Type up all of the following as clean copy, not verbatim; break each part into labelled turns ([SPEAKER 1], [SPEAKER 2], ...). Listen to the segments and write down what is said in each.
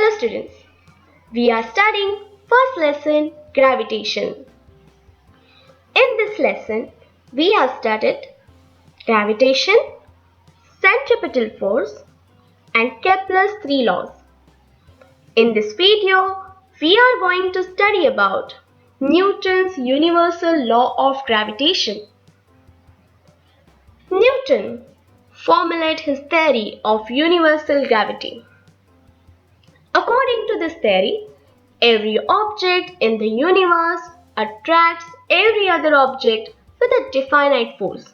[SPEAKER 1] Hello students, we are studying first lesson gravitation. In this lesson, we have studied gravitation, centripetal force and Kepler's 3 laws. In this video, we are going to study about Newton's universal law of gravitation. Newton formulated his theory of universal gravity. According to this theory, every object in the universe attracts every other object with a definite force.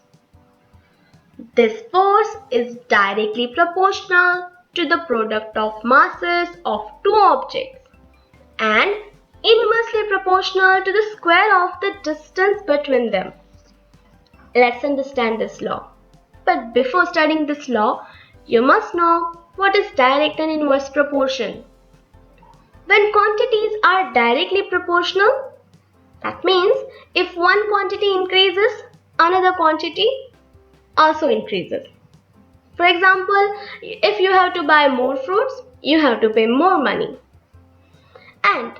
[SPEAKER 1] This force is directly proportional to the product of masses of two objects and inversely proportional to the square of the distance between them. Let's understand this law. But before studying this law, you must know what is direct and inverse proportion. When quantities are directly proportional, that means if one quantity increases, another quantity also increases. For example, if you have to buy more fruits, you have to pay more money. And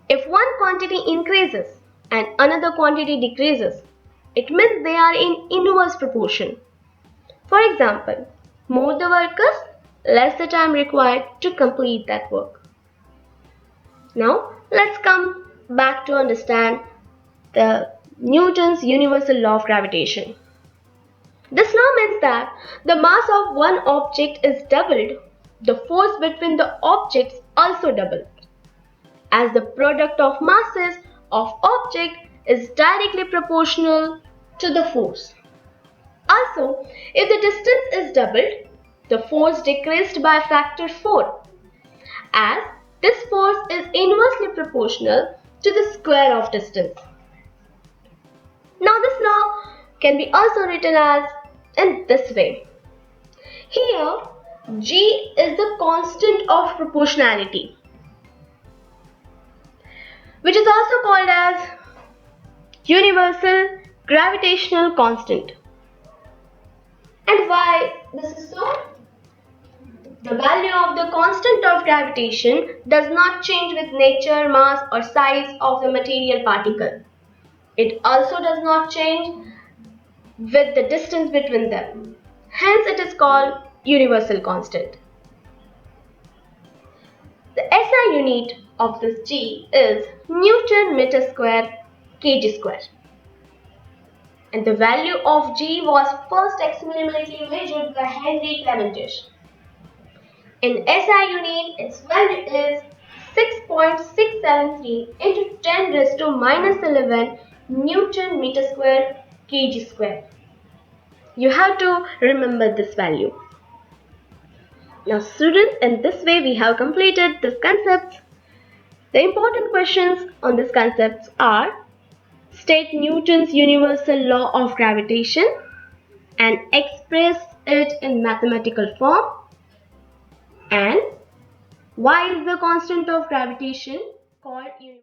[SPEAKER 1] if one quantity increases and another quantity decreases, it means they are in inverse proportion. For example, more the workers, less the time required to complete that work. Now, let's come back to understand the Newton's universal law of gravitation. This law means that the mass of one object is doubled, the force between the objects also doubles, as the product of masses of object is directly proportional to the force. Also, if the distance is doubled, the force decreased by factor 4, as this force is inversely proportional to the square of distance. Now this law can be also written as in this way. Here, G is the constant of proportionality, which is also called as universal gravitational constant. And why this is so? The value of the constant of gravitation does not change with nature, mass or size of the material particle. It also does not change with the distance between them. Hence it is called universal constant. The SI unit of this G is Newton meter square kg square. And the value of G was first experimentally measured by Henry Clementish. In SI unit, its value is 6.673 into 10 raised to minus 11 Newton meter square kg square. You have to remember this value. Now students, in this way we have completed this concept. The important questions on this concept are: state Newton's universal law of gravitation and express it in mathematical form, and why is the constant of gravitation called universal?